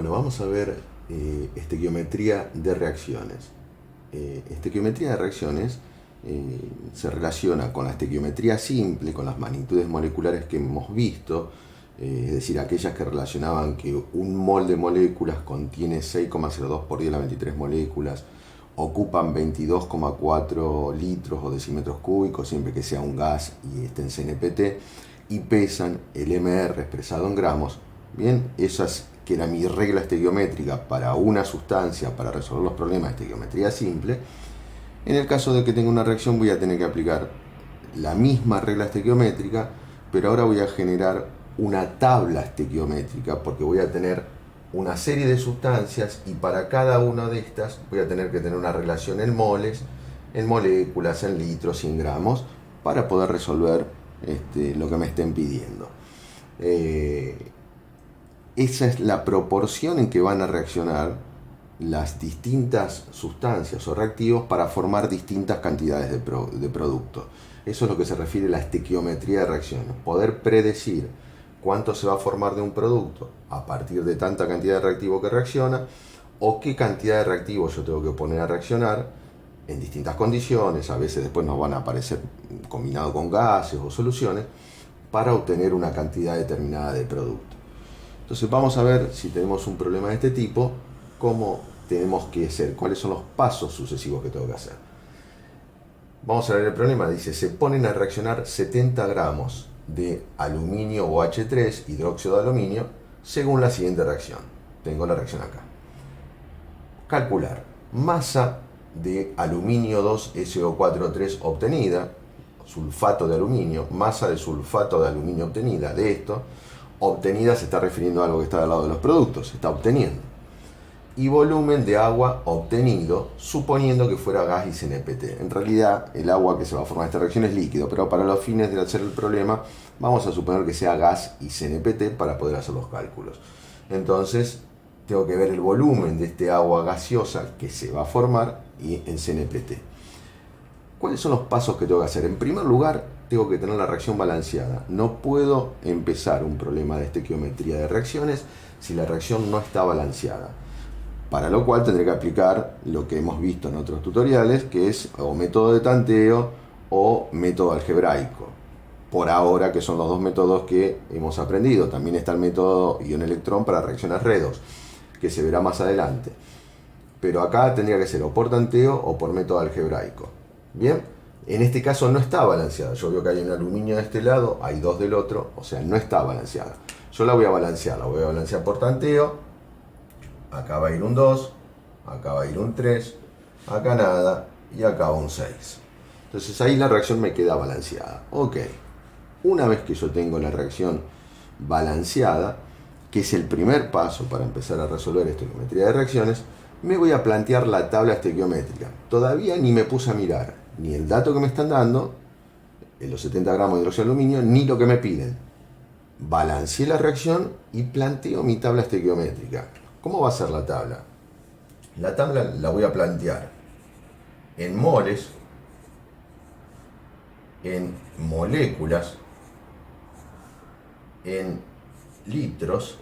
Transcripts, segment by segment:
Bueno, vamos a ver estequiometría de reacciones. Estequiometría de reacciones se relaciona con la estequiometría simple, con las magnitudes moleculares que hemos visto, es decir, aquellas que relacionaban que un mol de moléculas contiene 6,02 por 10 a la 23 moléculas, ocupan 22,4 litros o decímetros cúbicos, siempre que sea un gas y esté en CNPT, y pesan el MR expresado en gramos. Bien, esas que era mi regla estequiométrica para una sustancia para resolver los problemas de estequiometría simple. En el caso de que tenga una reacción voy a tener que aplicar la misma regla estequiométrica, pero ahora voy a generar una tabla estequiométrica porque voy a tener una serie de sustancias y para cada una de estas voy a tener que tener una relación en moles, en moléculas, en litros y en gramos para poder resolver lo que me estén pidiendo. Esa es la proporción en que van a reaccionar las distintas sustancias o reactivos para formar distintas cantidades de producto. Eso es lo que se refiere a la estequiometría de reacciones. Poder predecir cuánto se va a formar de un producto a partir de tanta cantidad de reactivo que reacciona, o qué cantidad de reactivos yo tengo que poner a reaccionar en distintas condiciones. A veces después nos van a aparecer combinado con gases o soluciones para obtener una cantidad determinada de producto. Entonces vamos a ver, si tenemos un problema de este tipo, cómo tenemos que hacer, cuáles son los pasos sucesivos que tengo que hacer. Vamos a ver el problema. Dice, se ponen a reaccionar 70 gramos de aluminio OH3, hidróxido de aluminio, según la siguiente reacción. Tengo la reacción acá. Calcular masa de aluminio 2SO4 obtenida, sulfato de aluminio, masa de sulfato de aluminio obtenida. De esto, obtenida se está refiriendo a algo que está al lado de los productos, se está obteniendo. Y volumen de agua obtenido, suponiendo que fuera gas y CNPT. En realidad, el agua que se va a formar en esta reacción es líquido, pero para los fines de hacer el problema, vamos a suponer que sea gas y CNPT para poder hacer los cálculos. Entonces, tengo que ver el volumen de este agua gaseosa que se va a formar y en CNPT. ¿Cuáles son los pasos que tengo que hacer? En primer lugar, tengo que tener la reacción balanceada. No puedo empezar un problema de estequiometría de reacciones si la reacción no está balanceada. Para lo cual tendré que aplicar lo que hemos visto en otros tutoriales, que es o método de tanteo o método algebraico. Por ahora, que son los dos métodos que hemos aprendido. También está el método ion-electrón para reacciones redox, que se verá más adelante. Pero acá tendría que ser o por tanteo o por método algebraico. Bien, en este caso no está balanceada. Yo veo que hay un aluminio de este lado, hay dos del otro, o sea, no está balanceada. Yo la voy a balancear por tanteo. Acá va a ir un 2, acá va a ir un 3, acá nada y acá un 6. Entonces ahí la reacción me queda balanceada. Ok, una vez que yo tengo la reacción balanceada, que es el primer paso para empezar a resolver estequiometría de reacciones, me voy a plantear la tabla estequiométrica. Todavía ni me puse a mirar ni el dato que me están dando, en los 70 gramos de hidróxido de aluminio, ni lo que me piden. Balanceé la reacción y planteo mi tabla estequiométrica. ¿Cómo va a ser la tabla? La tabla la voy a plantear en moles, en moléculas, en litros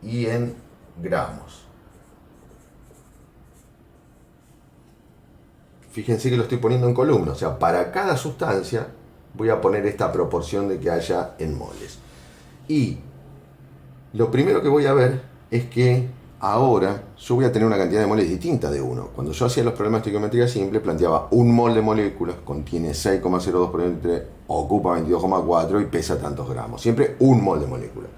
y en gramos. Fíjense que lo estoy poniendo en columna, o sea, para cada sustancia voy a poner esta proporción de que haya en moles. Y lo primero que voy a ver es que ahora yo voy a tener una cantidad de moles distinta de 1. Cuando yo hacía los problemas de estequiometría simple, planteaba un mol de moléculas, contiene 6,02 por 23, ocupa 22,4 y pesa tantos gramos. Siempre un mol de molécula.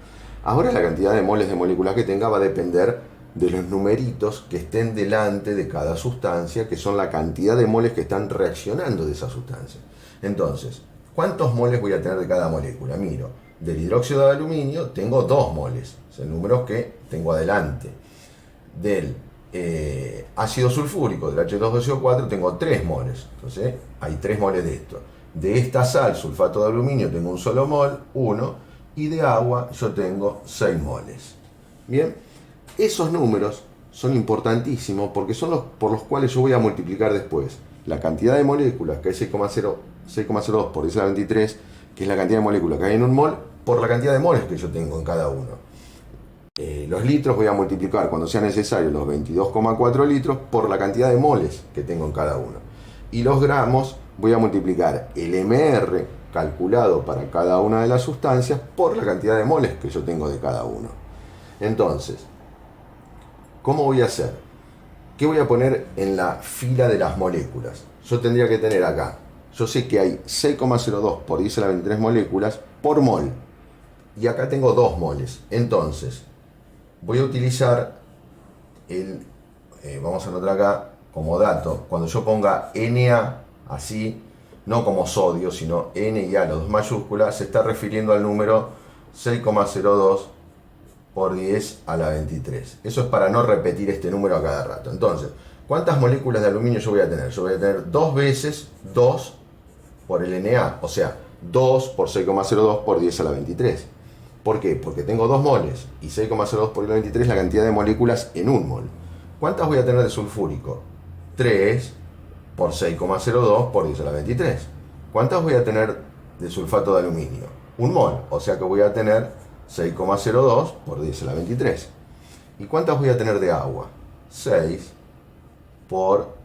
Ahora la cantidad de moles de moléculas que tenga va a depender de los numeritos que estén delante de cada sustancia, que son la cantidad de moles que están reaccionando de esa sustancia. Entonces, ¿cuántos moles voy a tener de cada molécula? Miro. Del hidróxido de aluminio tengo 2 moles, son números que tengo adelante. Del ácido sulfúrico, del H2SO4, tengo 3 moles, entonces hay 3 moles de esto. De esta sal, sulfato de aluminio, tengo un solo mol, 1, y de agua yo tengo 6 moles. Bien, esos números son importantísimos porque son los por los cuales yo voy a multiplicar después la cantidad de moléculas, que es 6,02 por 10 a la 23, que es la cantidad de moléculas que hay en un mol, por la cantidad de moles que yo tengo en cada uno. Los litros voy a multiplicar cuando sea necesario los 22,4 litros por la cantidad de moles que tengo en cada uno. Y los gramos voy a multiplicar el mR calculado para cada una de las sustancias por la cantidad de moles que yo tengo de cada uno. Entonces, ¿cómo voy a hacer? ¿Qué voy a poner en la fila de las moléculas? Yo tendría que tener acá, yo sé que hay 6,02 por 10 a la 23 moléculas por mol. Y acá tengo 2 moles. Entonces, voy a utilizar vamos a anotar acá como dato, cuando yo ponga Na así, no como sodio, sino N y A, las dos mayúsculas, se está refiriendo al número 6,02 por 10 a la 23. Eso es para no repetir este número a cada rato. Entonces, ¿cuántas moléculas de aluminio yo voy a tener? Yo voy a tener 2 veces 2 por el Na, o sea, 2 por 6,02 por 10 a la 23. ¿Por qué? Porque tengo 2 moles y 6,02 por 10 a la 23 es la cantidad de moléculas en un mol. ¿Cuántas voy a tener de sulfúrico? 3 por 6,02 por 10 a la 23. ¿Cuántas voy a tener de sulfato de aluminio? Un mol, o sea que voy a tener 6,02 por 10 a la 23. ¿Y cuántas voy a tener de agua? 6 por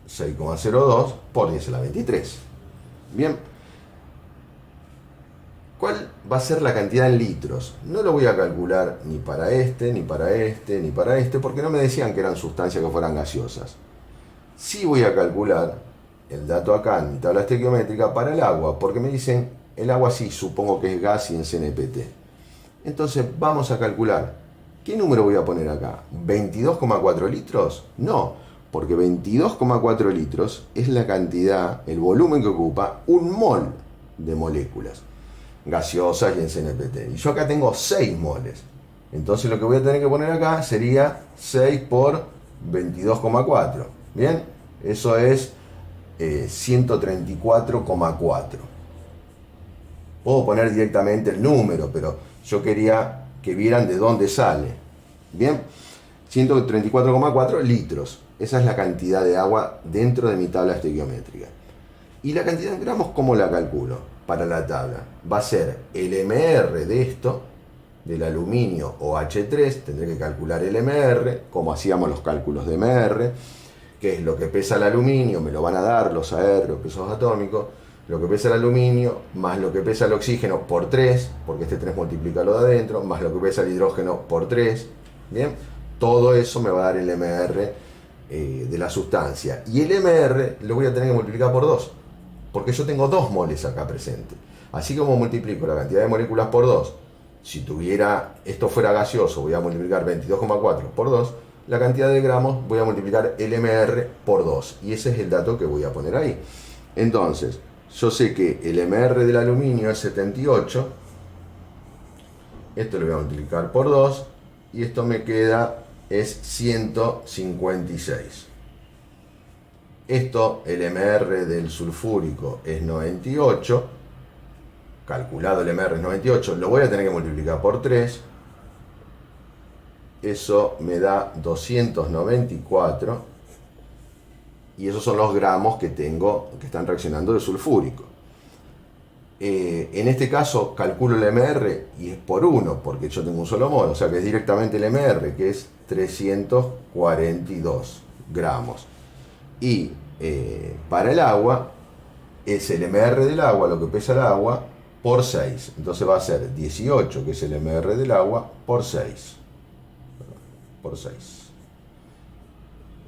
6,02 por 10 a la 23. Bien. ¿Cuál va a ser la cantidad en litros? No lo voy a calcular ni para este, ni para este, ni para este, porque no me decían que eran sustancias que fueran gaseosas. Sí voy a calcular el dato acá en mi tabla estequiométrica para el agua, porque me dicen, el agua sí, supongo que es gas y en CNPT. Entonces vamos a calcular, ¿qué número voy a poner acá? ¿22,4 litros? No, porque 22,4 litros es la cantidad, el volumen que ocupa un mol de moléculas gaseosas y en CNPT. Y yo acá tengo 6 moles. Entonces lo que voy a tener que poner acá sería 6 por 22,4. Bien, eso es 134,4. Puedo poner directamente el número, pero yo quería que vieran de dónde sale. Bien, 134,4 litros. Esa es la cantidad de agua dentro de mi tabla estequiométrica. Y la cantidad en gramos, ¿cómo la calculo? Para la tabla va a ser el MR de esto, del aluminio OH3, tendré que calcular el MR, como hacíamos los cálculos de MR, que es lo que pesa el aluminio, me lo van a dar los AR, los pesos atómicos, lo que pesa el aluminio, más lo que pesa el oxígeno por 3, porque este 3 multiplica lo de adentro, más lo que pesa el hidrógeno por 3, ¿bien? Todo eso me va a dar el MR de la sustancia. Y el MR lo voy a tener que multiplicar por 2. Porque yo tengo 2 moles acá presentes. Así como multiplico la cantidad de moléculas por 2, si esto fuera gaseoso, voy a multiplicar 22,4 por 2, la cantidad de gramos voy a multiplicar el MR por 2. Y ese es el dato que voy a poner ahí. Entonces, yo sé que el MR del aluminio es 78. Esto lo voy a multiplicar por 2. Y esto me queda, es 156. Esto, el MR del sulfúrico es 98, calculado el MR es 98, lo voy a tener que multiplicar por 3, eso me da 294, y esos son los gramos que tengo, que están reaccionando de sulfúrico. En este caso calculo el MR y es por 1, porque yo tengo un solo mol, o sea que es directamente el MR, que es 342 gramos. Y para el agua es el MR del agua, lo que pesa el agua, por 6. Entonces va a ser 18, que es el MR del agua, por 6. Por 6.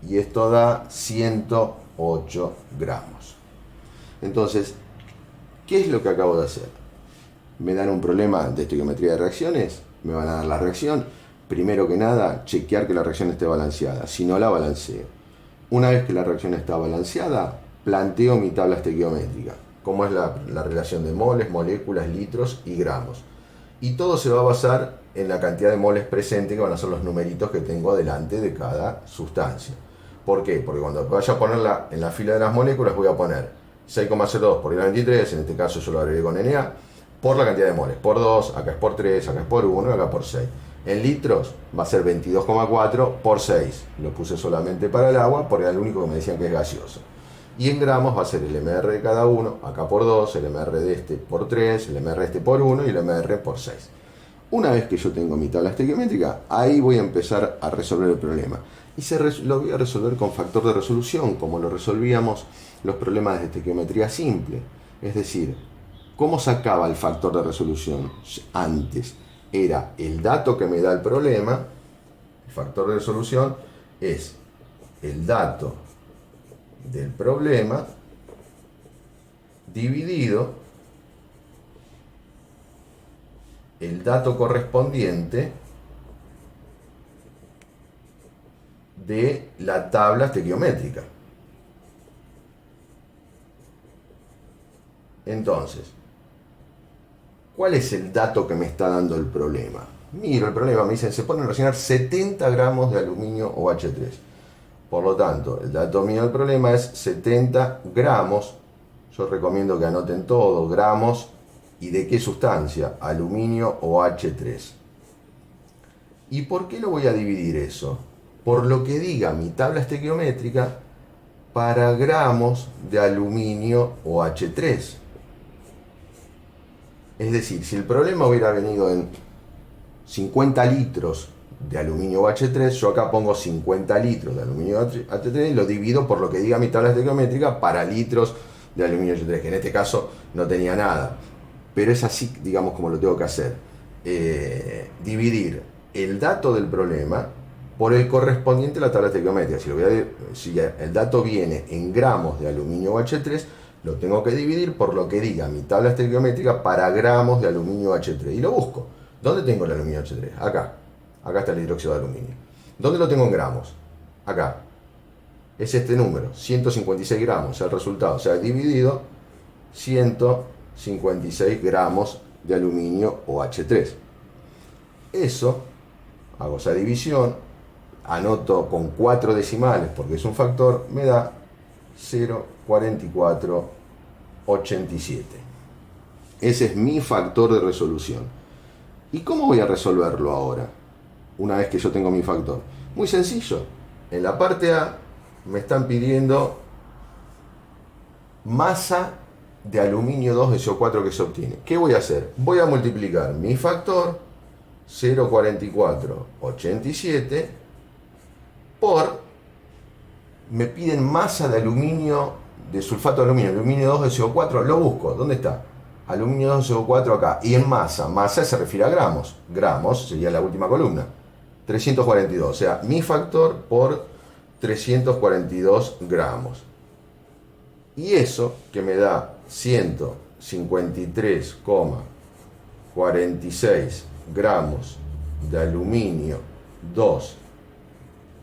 Y esto da 108 gramos. Entonces, ¿qué es lo que acabo de hacer? Me dan un problema de estequiometría de reacciones, me van a dar la reacción. Primero que nada, chequear que la reacción esté balanceada. Si no, la balanceo. Una vez que la reacción está balanceada, planteo mi tabla estequiométrica. Cómo es la relación de moles, moléculas, litros y gramos. Y todo se va a basar en la cantidad de moles presentes, que van a ser los numeritos que tengo delante de cada sustancia. ¿Por qué? Porque cuando vaya a ponerla en la fila de las moléculas voy a poner 6,02 por 10 a la 23, en este caso yo lo agregué con Na, por la cantidad de moles, por 2, acá es por 3, acá es por 1 y acá por 6. En litros va a ser 22,4 por 6. Lo puse solamente para el agua porque era el único que me decían que es gaseoso. Y en gramos va a ser el MR de cada uno, acá por 2, el MR de este por 3, el MR de este por 1 y el MR por 6. Una vez que yo tengo mi tabla estequiométrica, ahí voy a empezar a resolver el problema. Y lo voy a resolver con factor de resolución, como lo resolvíamos los problemas de estequiometría simple. Es decir, ¿cómo sacaba el factor de resolución antes? Era el dato que me da el problema. El factor de resolución es el dato del problema dividido el dato correspondiente de la tabla estequiométrica. Entonces, ¿cuál es el dato que me está dando el problema? Miro el problema, me dicen, se ponen a reaccionar 70 gramos de aluminio OH3. Por lo tanto, el dato mío del problema es 70 gramos. Yo recomiendo que anoten todo, gramos. ¿Y de qué sustancia? Aluminio OH3. ¿Y por qué lo voy a dividir eso? Por lo que diga mi tabla estequiométrica para gramos de aluminio OH3. Es decir, si el problema hubiera venido en 50 litros de aluminio OH3, yo acá pongo 50 litros de aluminio OH3 y lo divido por lo que diga mi tabla estequiométrica para litros de aluminio OH3, que en este caso no tenía nada. Pero es así, digamos, como lo tengo que hacer. Dividir el dato del problema por el correspondiente a la tabla estequiométrica. Si el dato viene en gramos de aluminio OH3, lo tengo que dividir por lo que diga mi tabla estequiométrica para gramos de aluminio OH3. Y lo busco. ¿Dónde tengo el aluminio OH3? Acá. Acá está el hidróxido de aluminio. ¿Dónde lo tengo en gramos? Acá. Es este número, 156 gramos, el resultado. O sea, dividido 156 gramos de aluminio OH3. Eso, hago esa división, anoto con 4 decimales porque es un factor, me da 0,4487. Ese es mi factor de resolución. ¿Y cómo voy a resolverlo ahora? Una vez que yo tengo mi factor. Muy sencillo. En la parte A me están pidiendo masa de aluminio 2 de CO4 que se obtiene. ¿Qué voy a hacer? Voy a multiplicar mi factor 0,4487 por, me piden masa de aluminio, de sulfato de aluminio, aluminio 2 de CO4, lo busco. ¿Dónde está? Aluminio 2 de CO4 acá. Y en masa se refiere a gramos. Gramos sería la última columna. 342, o sea, mi factor por 342 gramos. Y eso que me da 153,46 gramos de aluminio 2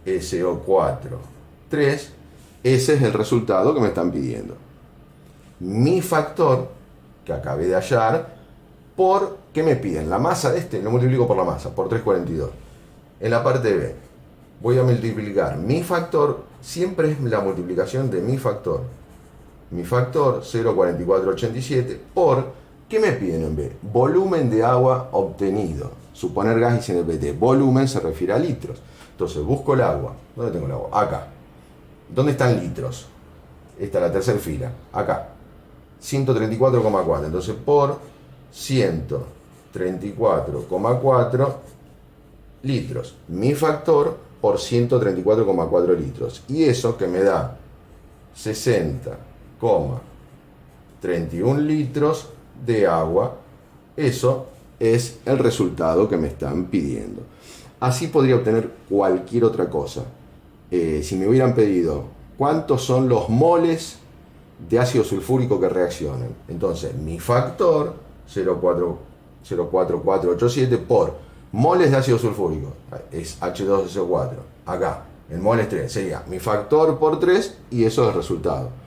SO4 3, ese es el resultado que me están pidiendo. Mi factor, que acabé de hallar, por, ¿qué me piden? La masa de este, lo multiplico por la masa, por 342. En la parte B, voy a multiplicar mi factor, siempre es la multiplicación de mi factor 0,4487 por, ¿qué me piden en B? Volumen de agua obtenido. Suponer gas y CNPT. Volumen se refiere a litros. Entonces busco el agua. ¿Dónde tengo el agua? Acá. ¿Dónde están litros? Esta es la tercera fila. Acá. 134,4. Entonces por 134,4 litros. Mi factor por 134,4 litros. Y eso que me da 60,31 litros de agua. Eso es el resultado que me están pidiendo. Así podría obtener cualquier otra cosa. Si me hubieran pedido cuántos son los moles de ácido sulfúrico que reaccionan, entonces mi factor 0,4487 por moles de ácido sulfúrico es H2SO4. Acá, en moles 3, sería mi factor por 3 y eso es el resultado.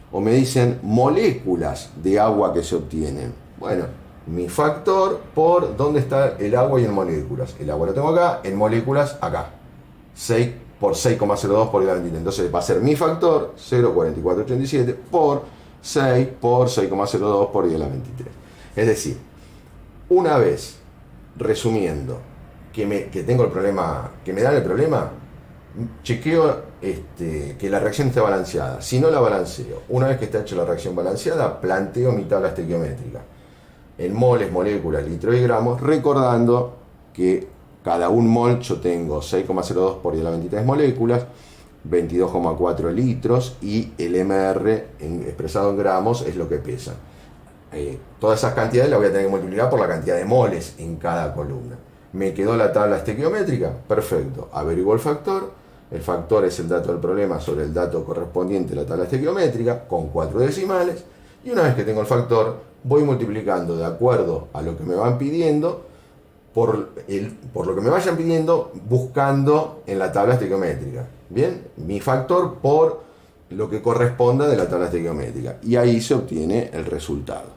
O me dicen moléculas de agua que se obtienen. Bueno, mi factor por dónde está el agua y en moléculas. El agua lo tengo acá, en moléculas acá. 6 por 6,02 por el 23. Entonces va a ser mi factor 0,4487 por 6 por 6,02 por 10 a la 23. Es decir, una vez resumiendo que tengo el problema, que me dan el problema, chequeo que la reacción esté balanceada. Si no la balanceo, una vez que está hecha la reacción balanceada, planteo mi tabla estequiométrica. en moles, moléculas, litros y gramos, recordando que cada un mol yo tengo 6,02 por 10 a la 23 moléculas, 22,4 litros y el MR expresado en gramos es lo que pesa. Todas esas cantidades las voy a tener que multiplicar por la cantidad de moles en cada columna. ¿Me quedó la tabla estequiométrica? Perfecto. Averiguo el factor. El factor es el dato del problema sobre el dato correspondiente a la tabla estequiométrica con 4 decimales. Y una vez que tengo el factor, voy multiplicando de acuerdo a lo que me van pidiendo por lo que me vayan pidiendo, buscando en la tabla estequiométrica. Bien, mi factor por lo que corresponda de la tabla estequiométrica. Y ahí se obtiene el resultado.